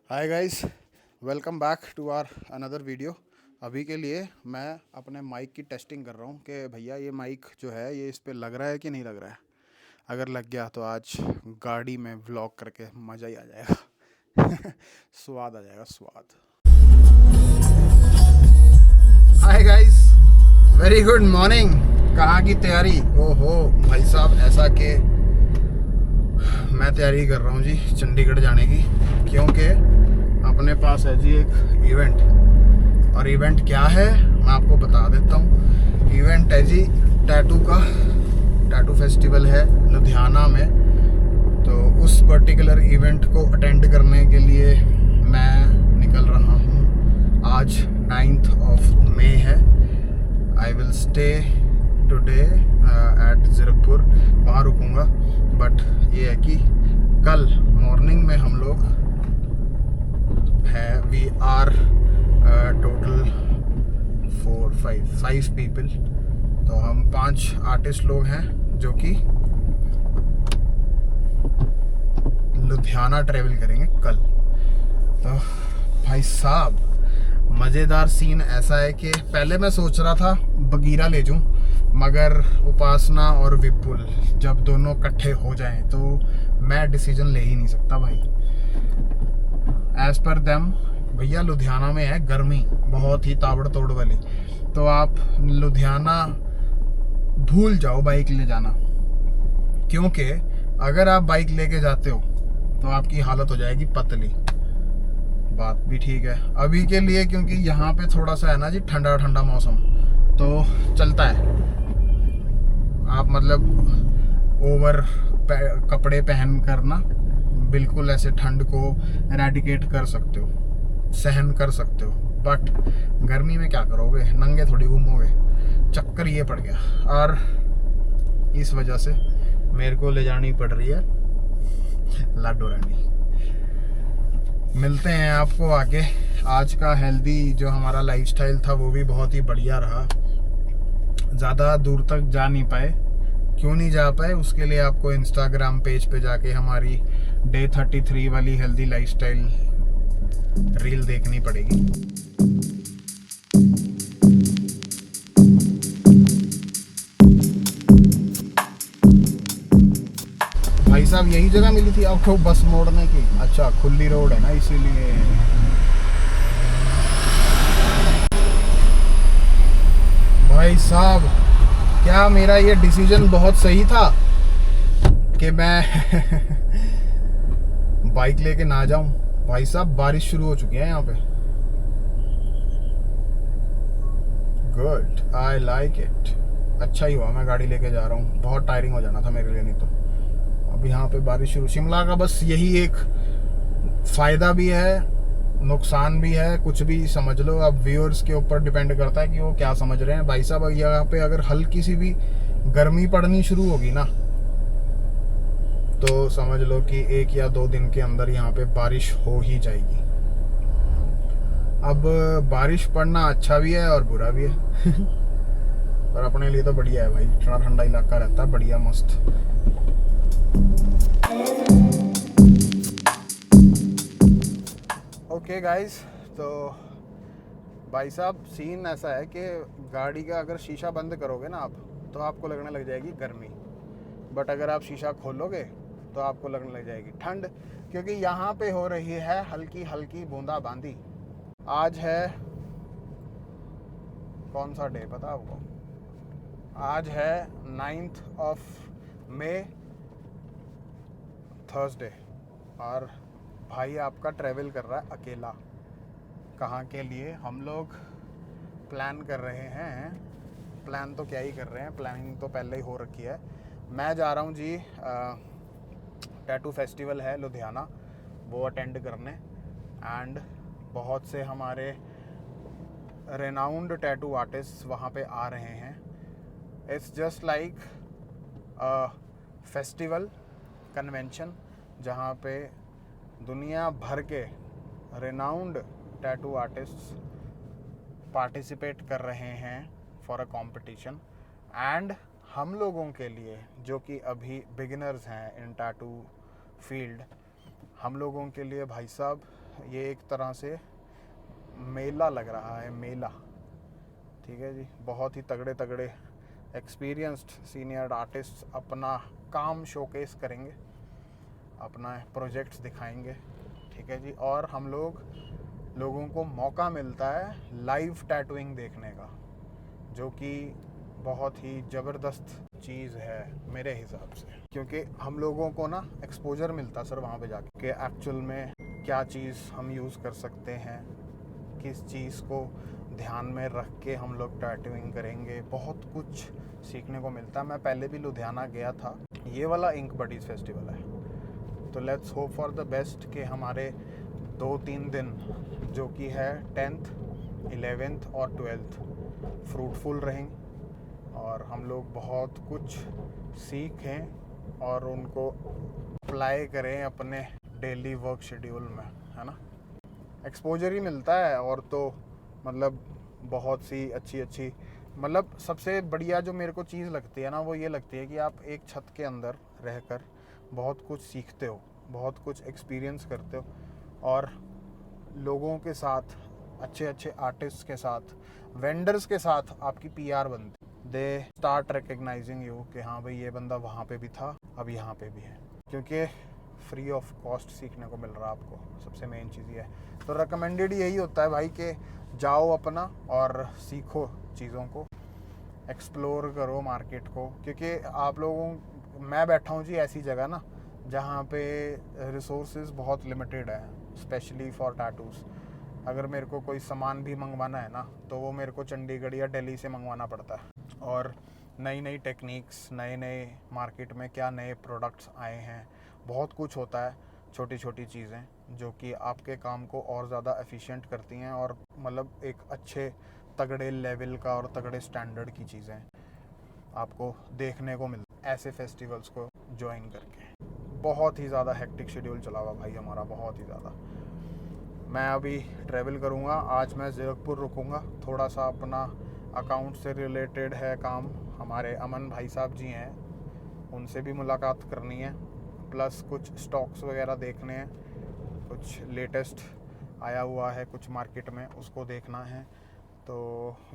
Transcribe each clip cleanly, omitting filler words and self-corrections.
Hi guys, welcome back to our another video. अभी के लिए मैं अपने माइक की टेस्टिंग कर रहा हूँ कि भैया ये माइक जो है ये इस पे लग रहा है कि नहीं लग रहा है। अगर लग गया तो आज गाड़ी में व्लॉग करके मज़ा ही आ जाएगा। स्वाद आ जाएगा, स्वाद। Hi guys, very good morning. कहाँ की तैयारी? ओहो भाई साहब, ऐसा कि मैं तैयारी कर रहा हूँ जी चंडीगढ़ जाने की, क्योंकि अपने पास है जी एक इवेंट। और इवेंट क्या है मैं आपको बता देता हूँ। इवेंट है जी टैटू का। टैटू फेस्टिवल है लुधियाना में। तो उस पर्टिकुलर इवेंट को अटेंड करने के लिए मैं निकल रहा हूँ। आज 9th of May है। I will stay today at Zirakpur, वहाँ रुकूँगा। बट ये है कि कल मॉर्निंग में हम लोग है, वी आर टोटल 5 पीपल। तो हम 5 आर्टिस्ट लोग हैं जो कि लुधियाना ट्रेवल करेंगे कल। तो भाई साहब, मज़ेदार सीन ऐसा है कि पहले मैं सोच रहा था बगीरा ले जाऊं, मगर उपासना और विपुल जब दोनों इकट्ठे हो जाएं तो मैं डिसीजन ले ही नहीं सकता भाई। एज पर देम भैया लुधियाना में है गर्मी बहुत ही ताबड़तोड़ वाली। तो आप लुधियाना भूल जाओ बाइक ले जाना, क्योंकि अगर आप बाइक लेके जाते हो तो आपकी हालत हो जाएगी पतली। बात भी ठीक है अभी के लिए, क्योंकि यहाँ पे थोड़ा सा है ना जी ठंडा ठंडा मौसम तो चलता है। आप मतलब ओवर कपड़े पहन कर ना बिल्कुल ऐसे ठंड को एरेडिकेट कर सकते हो, सहन कर सकते हो। बट गर्मी में क्या करोगे, नंगे थोड़ी घूमोगे। चक्कर ये पड़ गया और इस वजह से मेरे को ले जानी पड़ रही है लाडो रानी। मिलते हैं आपको आगे। आज का हेल्दी जो हमारा लाइफस्टाइल था वो भी बहुत ही बढ़िया रहा। ज़्यादा दूर तक जा नहीं पाए। क्यों नहीं जा पाए, उसके लिए आपको इंस्टाग्राम पेज पे जाके हमारी डे 33 वाली हेल्दी लाइफस्टाइल रील देखनी पड़ेगी। भाई साहब यही जगह मिली थी आपको बस मोड़ने की? अच्छा, खुली रोड है ना इसीलिए। भाई साहब, क्या मेरा ये डिसीजन बहुत सही था कि मैं बाइक लेके ना जाऊं? भाई साहब बारिश शुरू हो चुकी है यहाँ पे। Good, I like it. अच्छा ही हुआ मैं गाड़ी लेके जा रहा हूँ, बहुत टायरिंग हो जाना था मेरे लिए नहीं तो। अब यहाँ पे बारिश शुरू। शिमला का बस यही एक फ़ायदा भी है, नुकसान भी है, कुछ भी समझ लो। अब व्यूअर्स के ऊपर डिपेंड करता है कि वो क्या समझ रहे हैं। भाई साहब यहाँ पे अगर हल्की सी भी गर्मी पड़नी शुरू होगी ना तो समझ लो कि 1 या 2 दिन के अंदर यहाँ पे बारिश हो ही जाएगी। अब बारिश पड़ना अच्छा भी है और बुरा भी है। पर अपने लिए तो बढ़िया है भाई, ठंडा ठंडा इलाका रहता है, बढ़िया मस्त। ओके गाइस, तो भाई साहब सीन ऐसा है कि गाड़ी का अगर शीशा बंद करोगे ना आप तो आपको लगने लग जाएगी गर्मी। बट अगर आप शीशा खोलोगे तो आपको लगने लग जाएगी ठंड, क्योंकि यहाँ पे हो रही है हल्की हल्की बूंदाबांदी। आज है कौन सा डे पता आपको? आज है 9th of May, थर्सडे। और भाई आपका ट्रैवल कर रहा है अकेला। कहाँ के लिए? हम लोग प्लान कर रहे हैं। प्लान तो क्या ही कर रहे हैं, प्लानिंग तो पहले ही हो रखी है। मैं जा रहा हूँ जी टैटू फेस्टिवल है लुधियाना, वो अटेंड करने। एंड बहुत से हमारे रेनाउंड टैटू आर्टिस्ट वहाँ पे आ रहे हैं। It's just like festival convention जहाँ पे दुनिया भर के रेनाउंड टैटू आर्टिस्ट्स पार्टिसिपेट कर रहे हैं फॉर अ कंपटीशन। एंड हम लोगों के लिए जो कि अभी बिगिनर्स हैं इन टैटू फील्ड, हम लोगों के लिए भाई साहब ये एक तरह से मेला लग रहा है, मेला। ठीक है जी, बहुत ही तगड़े तगड़े एक्सपीरियंस्ड सीनियर आर्टिस्ट अपना काम शोकेस करेंगे, अपना प्रोजेक्ट्स दिखाएंगे। ठीक है जी, और हम लोगों को मौका मिलता है लाइव टैटूइंग देखने का, जो कि बहुत ही ज़बरदस्त चीज़ है मेरे हिसाब से, क्योंकि हम लोगों को ना एक्सपोजर मिलता सर वहाँ पे जाके कि एक्चुअल में क्या चीज़ हम यूज़ कर सकते हैं, किस चीज़ को ध्यान में रख के हम लोग टैटूइंग करेंगे। बहुत कुछ सीखने को मिलता है। मैं पहले भी लुधियाना गया था, ये वाला इंक बडीज़ फेस्टिवल है, तो let's hope for the best कि हमारे 2-3 दिन जो कि है 10th, 11th और 12th फ्रूटफुल रहेंगे और हम लोग बहुत कुछ सीखें और उनको अप्लाई करें अपने डेली वर्क शेड्यूल में, है ना। एक्सपोजर ही मिलता है, और तो मतलब बहुत सी अच्छी मतलब सबसे बढ़िया जो मेरे को चीज़ लगती है ना, वो ये लगती है कि आप एक छत के अंदर रहकर बहुत कुछ सीखते हो, बहुत कुछ एक्सपीरियंस करते हो, और लोगों के साथ, अच्छे आर्टिस्ट के साथ, वेंडर्स के साथ आपकी पीआर बनती। दे स्टार्ट रिकग्नाइजिंग यू कि हाँ भाई ये बंदा वहाँ पे भी था, अब यहाँ पे भी है, क्योंकि फ्री ऑफ कॉस्ट सीखने को मिल रहा है आपको। सबसे मेन चीज़ ये है। तो रिकमेंडेड यही होता है भाई कि जाओ अपना और सीखो चीज़ों को, एक्सप्लोर करो मार्केट को, क्योंकि आप लोगों, मैं बैठा हूँ जी ऐसी जगह ना जहाँ पे रिसोर्सेज बहुत लिमिटेड है, स्पेशली फॉर टैटूज़। अगर मेरे को कोई सामान भी मंगवाना है ना, तो वो मेरे को चंडीगढ़ या दिल्ली से मंगवाना पड़ता है। और नई टेक्निक्स, नए मार्केट में क्या नए प्रोडक्ट्स आए हैं, बहुत कुछ होता है, छोटी चीज़ें जो कि आपके काम को और ज़्यादा एफिशिएंट करती हैं, और मतलब एक अच्छे तगड़े लेवल का और तगड़े स्टैंडर्ड की चीज़ें आपको देखने को मिलती ऐसे फेस्टिवल्स को ज्वाइन करके। बहुत ही ज़्यादा हेक्टिक शेड्यूल चला हुआ भाई हमारा, बहुत ही ज़्यादा। मैं अभी ट्रैवल करूँगा, आज मैं ज़ीरकपुर रुकूँगा, थोड़ा सा अपना अकाउंट से रिलेटेड है काम, हमारे अमन भाई साहब जी हैं, उनसे भी मुलाकात करनी है, प्लस कुछ स्टॉक्स वगैरह देखने हैं, कुछ लेटेस्ट आया हुआ है कुछ मार्केट में, उसको देखना है। तो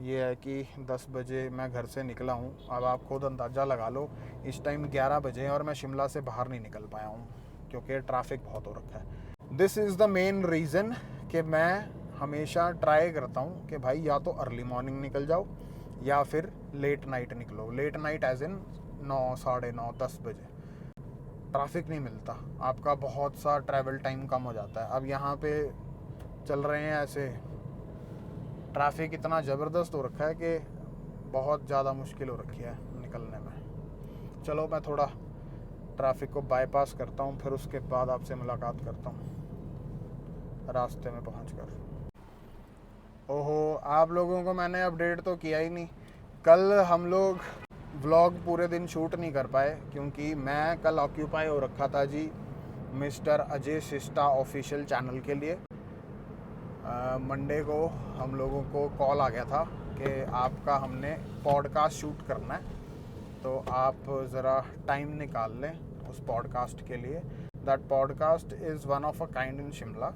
ये है कि 10 बजे मैं घर से निकला हूँ। अब आप खुद अंदाज़ा लगा लो, इस टाइम 11 बजे और मैं शिमला से बाहर नहीं निकल पाया हूँ, क्योंकि ट्रैफिक बहुत हो रखा है। This is the main reason कि मैं हमेशा ट्राई करता हूँ कि भाई या तो अर्ली मॉर्निंग निकल जाओ या फिर लेट नाइट निकलो। लेट नाइट एज इन 9, 9:30, 10 बजे ट्रैफिक नहीं मिलता, आपका बहुत सा ट्रैवल टाइम कम हो जाता है। अब यहाँ पे चल रहे हैं ऐसे, ट्रैफिक इतना ज़बरदस्त हो रखा है कि बहुत ज़्यादा मुश्किल हो रखी है निकलने में। चलो मैं थोड़ा ट्रैफिक को बाईपास करता हूँ, फिर उसके बाद आपसे मुलाकात करता हूँ रास्ते में पहुँचकर। ओहो, आप लोगों को मैंने अपडेट तो किया ही नहीं। कल हम लोग व्लॉग पूरे दिन शूट नहीं कर पाए, क्योंकि मैं कल ऑक्यूपाई हो रखा था जी मिस्टर अजय शिष्टा ऑफिशियल चैनल के लिए। मंडे को हम लोगों को कॉल आ गया था कि आपका हमने पॉडकास्ट शूट करना है, तो आप ज़रा टाइम निकाल लें उस पॉडकास्ट के लिए। That podcast is one of a kind in Shimla.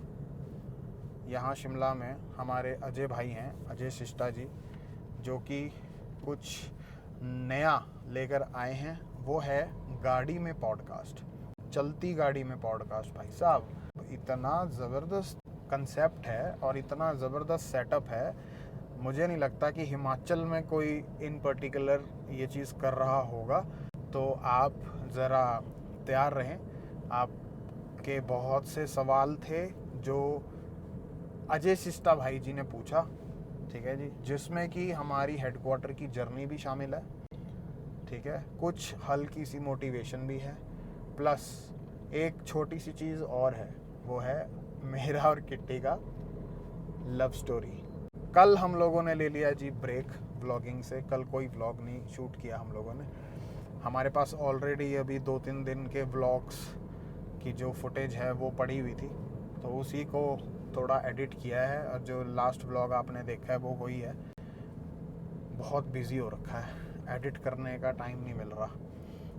यहाँ शिमला में हमारे अजय भाई हैं, अजय शिष्टा जी, जो कि कुछ नया लेकर आए हैं, वो है गाड़ी में पॉडकास्ट, चलती गाड़ी में पॉडकास्ट। भाई साहब, इतना ज़बरदस्त कंसेप्ट है और इतना ज़बरदस्त सेटअप है, मुझे नहीं लगता कि हिमाचल में कोई इन पर्टिकुलर ये चीज़ कर रहा होगा। तो आप ज़रा तैयार रहें, आपके बहुत से सवाल थे जो अजय शिष्टा भाई जी ने पूछा, ठीक है जी, जिसमें कि हमारी हेडक्वार्टर की जर्नी भी शामिल है, ठीक है, कुछ हल्की सी मोटिवेशन भी है, प्लस एक छोटी सी चीज़ और है, वो है मेरा और किट्टी का लव स्टोरी। कल हम लोगों ने ले लिया जी ब्रेक व्लॉगिंग से, कल कोई व्लॉग नहीं शूट किया हम लोगों ने। हमारे पास ऑलरेडी अभी 2-3 दिन के व्लॉग्स की जो फुटेज है वो पड़ी हुई थी, तो उसी को थोड़ा एडिट किया है, और जो लास्ट व्लॉग आपने देखा है वो वही है। बहुत बिजी हो रखा है, एडिट करने का टाइम नहीं मिल रहा।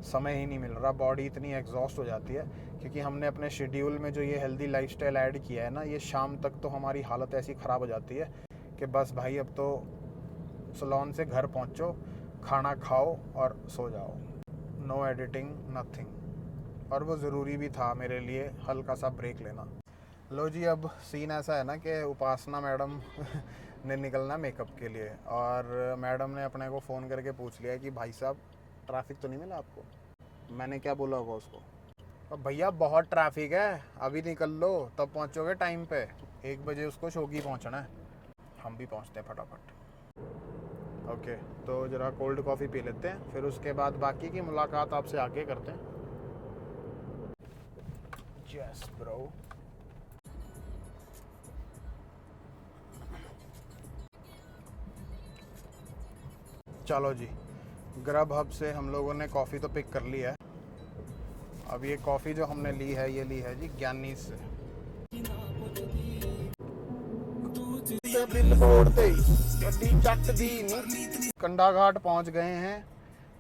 समय ही नहीं मिल रहा, बॉडी इतनी एग्जॉस्ट हो जाती है क्योंकि हमने अपने शेड्यूल में जो ये हेल्दी लाइफस्टाइल ऐड किया है ना, ये शाम तक तो हमारी हालत ऐसी ख़राब हो जाती है कि बस भाई अब तो सलोन से घर पहुँचो, खाना खाओ और सो जाओ, नो एडिटिंग नथिंग। और वो ज़रूरी भी था मेरे लिए हल्का सा ब्रेक लेना। लो जी, अब सीन ऐसा है ना कि उपासना मैडम ने निकलना मेकअप के लिए, और मैडम ने अपने को फ़ोन करके पूछ लिया कि भाई साहब ट्रैफिक तो नहीं मिला आपको। मैंने क्या बोला होगा उसको, अब भैया बहुत ट्रैफिक है, अभी निकल लो तब पहुंचोगे टाइम पे। 1 बजे उसको शोगी पहुंचना है, हम भी पहुंचते हैं फटाफट। ओके, तो ज़रा कोल्ड कॉफ़ी पी लेते हैं, फिर उसके बाद बाकी की मुलाकात आपसे आगे करते हैं। Yes bro. चलो जी, ग्रब हब से हम लोगों ने कॉफ़ी तो पिक कर ली है। अब ये कॉफ़ी जो हमने ली है, ये ली है जी ज्ञानी से। कंडाघाट पहुंच गए हैं।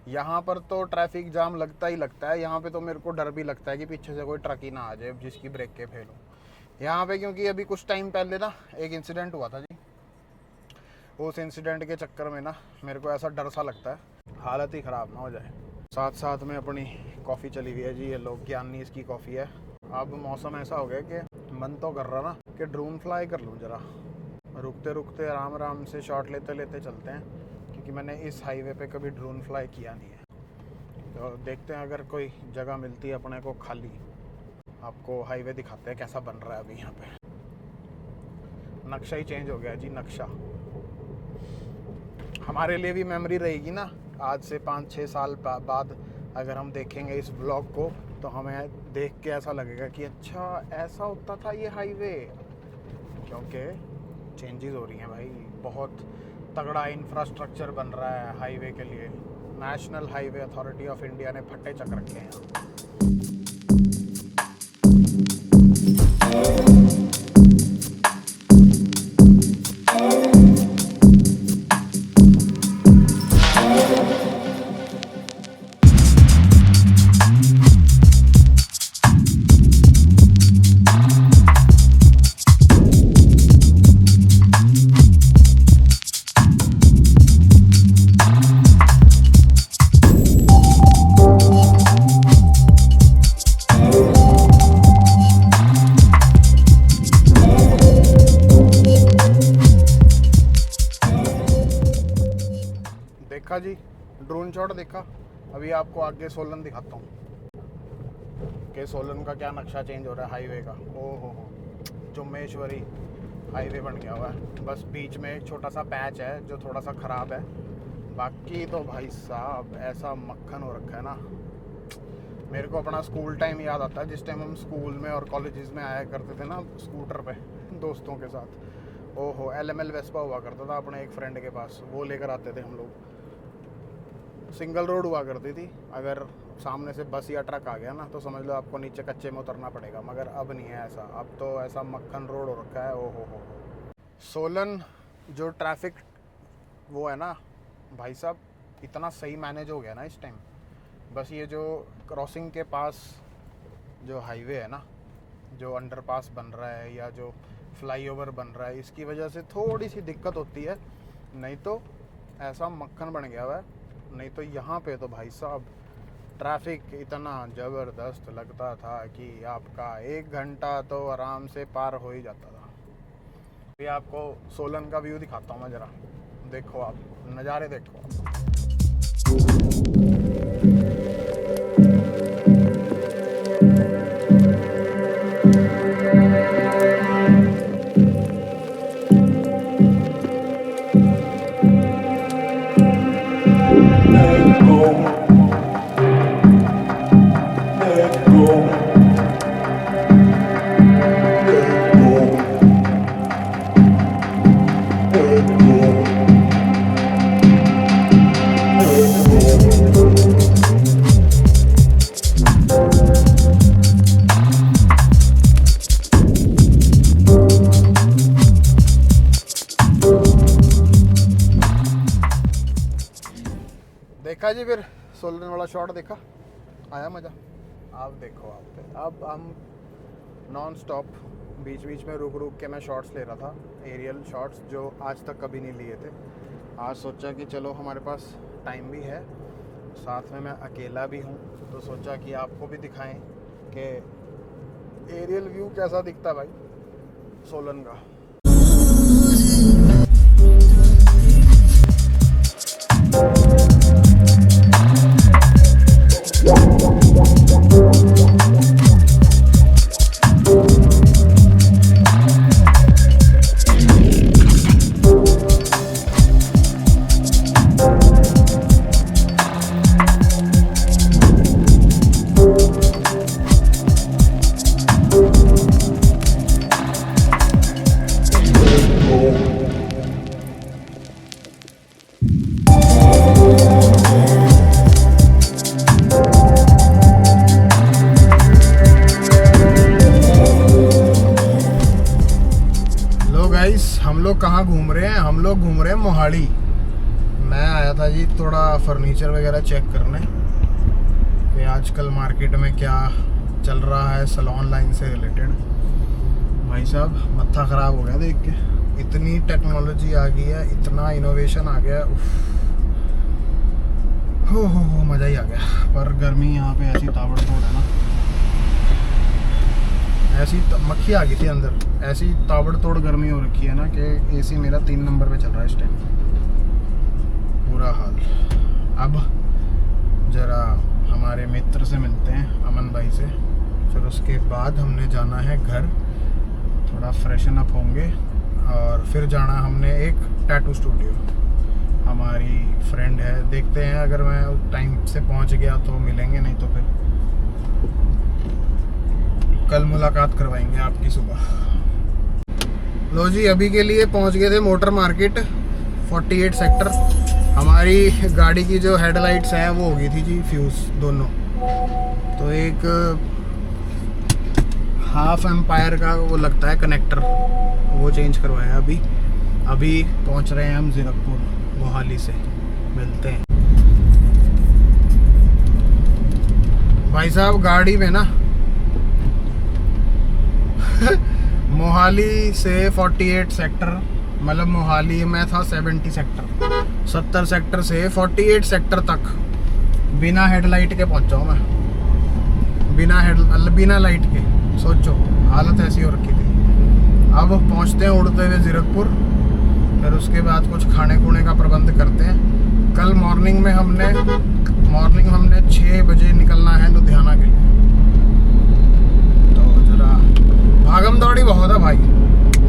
यहाँ पर तो ट्रैफिक जाम लगता ही लगता है। यहाँ पे तो मेरे को डर भी लगता है कि पीछे से कोई ट्रक ही ना आ जाए जिसकी ब्रेक के फेल हो यहाँ पे, क्योंकि अभी कुछ टाइम पहले ना एक इंसिडेंट हुआ था जी। उस इंसिडेंट के चक्कर में ना मेरे को ऐसा डर सा लगता है, हालत ही ख़राब ना हो जाए। साथ साथ में अपनी कॉफ़ी चली हुई है जी, ये लोग ज्ञानी इसकी कॉफ़ी है। अब मौसम ऐसा हो गया कि मन तो कर रहा ना कि ड्रोन फ्लाई कर लूँ ज़रा। रुकते रुकते आराम आराम से शॉट लेते लेते चलते हैं, क्योंकि मैंने इस हाईवे पे कभी ड्रोन फ्लाई किया नहीं है। तो देखते हैं अगर कोई जगह मिलती है अपने को खाली, आपको हाईवे दिखाते हैं कैसा बन रहा है अभी यहाँ पे। नक्शा ही चेंज हो गया जी, नक्शा। हमारे लिए भी मेमोरी रहेगी ना, आज से 5-6 साल बाद अगर हम देखेंगे इस ब्लॉग को तो हमें देख के ऐसा लगेगा कि अच्छा ऐसा होता था ये हाईवे। क्योंकि चेंजेस हो रही हैं भाई, बहुत तगड़ा इंफ्रास्ट्रक्चर बन रहा है हाईवे के लिए। National highway authority of India ने फट्टे चक रखे हैं। देखा जी, ड्रोन शॉट देखा। अभी आपको आगे सोलन दिखाता हूँ कि सोलन का क्या नक्शा चेंज हो रहा है हाईवे का। ओहो हो, जुम्मेश्वरी हाईवे बन गया हुआ है। बस बीच में एक छोटा सा पैच है जो थोड़ा सा ख़राब है, बाकी तो भाई साहब ऐसा मक्खन हो रखा है ना। मेरे को अपना स्कूल टाइम याद आता है, जिस टाइम हम स्कूल में और कॉलेजेस में आया करते थे ना स्कूटर पे दोस्तों के साथ। ओहो, LML वेस्पा हुआ करता था अपने एक फ्रेंड के पास, वो लेकर आते थे हम लोग। सिंगल रोड हुआ करती थी, अगर सामने से बस या ट्रक आ गया ना तो समझ लो आपको नीचे कच्चे में उतरना पड़ेगा। मगर अब नहीं है ऐसा, अब तो ऐसा मक्खन रोड हो रखा है। ओ हो। सोलन जो ट्रैफिक वो है ना भाई साहब, इतना सही मैनेज हो गया ना इस टाइम। बस ये जो क्रॉसिंग के पास जो हाईवे है ना, जो अंडरपास बन रहा है या जो फ्लाईओवर बन रहा है, इसकी वजह से थोड़ी सी दिक्कत होती है, नहीं तो ऐसा मक्खन बन गया हुआ है। नहीं तो यहाँ पे तो भाई साहब ट्रैफिक इतना ज़बरदस्त लगता था कि आपका 1 घंटा तो आराम से पार हो ही जाता था। ये आपको सोलन का व्यू दिखाता हूँ मैं ज़रा, देखो आप नज़ारे देखो। देखा जी, फिर सोलन वाला शॉट देखा। आया मज़ा? आप देखो अब हम नॉन स्टॉप बीच बीच में रुक रुक के मैं शॉट्स ले रहा था, एरियल शॉट्स जो आज तक कभी नहीं लिए थे। आज सोचा कि चलो हमारे पास टाइम भी है, साथ में मैं अकेला भी हूँ, तो सोचा कि आपको भी दिखाएं कि एरियल व्यू कैसा दिखता है भाई सोलन का। हम लोग कहाँ घूम रहे हैं? हम लोग घूम रहे हैं मोहाली। मैं आया था जी थोड़ा फर्नीचर वगैरह चेक करने कि आजकल मार्केट में क्या चल रहा है सैलून लाइन से रिलेटेड। भाई साहब मत्था ख़राब हो गया देख के, इतनी टेक्नोलॉजी आ गई है, इतना इनोवेशन आ गया, हो मज़ा ही आ गया। पर गर्मी यहाँ पे ऐसी ताबड़तोड़ है ना, ऐसी मक्खी आ गई थी अंदर, ऐसी ताबड़तोड़ गर्मी हो रखी है ना कि एसी मेरा 3 नंबर पे चल रहा है इस टाइम, बुरा हाल। अब ज़रा हमारे मित्र से मिलते हैं, अमन भाई से, फिर उसके बाद हमने जाना है घर, थोड़ा फ्रेशन अप होंगे और फिर जाना हमने एक टैटू स्टूडियो। हमारी फ्रेंड है, देखते हैं अगर मैं टाइम से पहुंच गया तो मिलेंगे, नहीं तो फिर कल मुलाकात करवाएंगे आपकी सुबह। लो जी अभी के लिए पहुंच गए थे मोटर मार्केट 48 सेक्टर। हमारी गाड़ी की जो हेडलाइट्स हैं वो हो गई थी जी फ्यूज़ दोनों, तो एक हाफ एम्पायर का वो लगता है कनेक्टर, वो चेंज करवाया अभी पहुंच रहे हैं हम जीरकपुर मोहाली से, मिलते हैं। भाई साहब गाड़ी में ना मोहाली से 48 सेक्टर, मतलब मोहाली में था 70 सेक्टर, 70 सेक्टर से 48 सेक्टर तक बिना हेडलाइट के पहुंचा हूँ मैं, बिना लाइट के। सोचो हालत ऐसी हो रखी थी। अब पहुंचते हैं उड़ते हुए जीरकपुर, फिर उसके बाद कुछ खाने खूने का प्रबंध करते हैं। कल मॉर्निंग में हमने 6 बजे निकलना है लुधियाना के लिए, तो जरा भागम दौड़ी बहुत है भाई,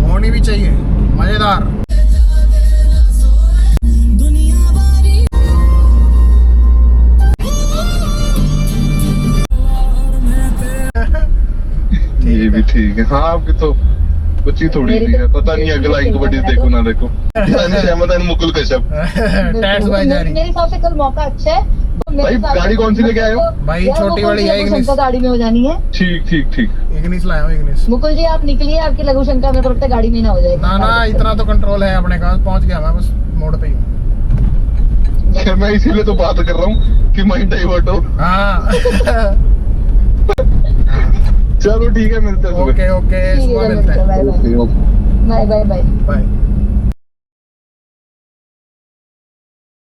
होनी भी चाहिए, मज़ेदार। ये भी ठीक है। हाँ आपकी तो बच्ची थोड़ी सी है, पता नहीं अगला एक कबड्डी देखो ना देखो। सहमत है मुकुल कश्यप। टैक्स भाई जा रही। मेरे हिसाब से कल मौका अच्छा है। भाई गाड़ी कौन सी लेके आए हो? भाई छोटी वाली है इग्निस, गाड़ी में हो जानी है। ठीक इग्निस लाया हूँ इग्निस। मुकुल जी आप निकलिए, आपकी लघु शंका मेरे को लगता है गाड़ी में ना हो जाएगी। ना इतना तो कंट्रोल है अपने पास, पहुंच गया मैं, बस मोड़ पे ही हूँ। मैं इसीलिए तो बात कर रहा हूँ कि माइंड डाइवर्ट हो। हाँ चलो ठीक है, मिलते हैं। ओके सुबह मिलते हैं। Bye bye. बाय।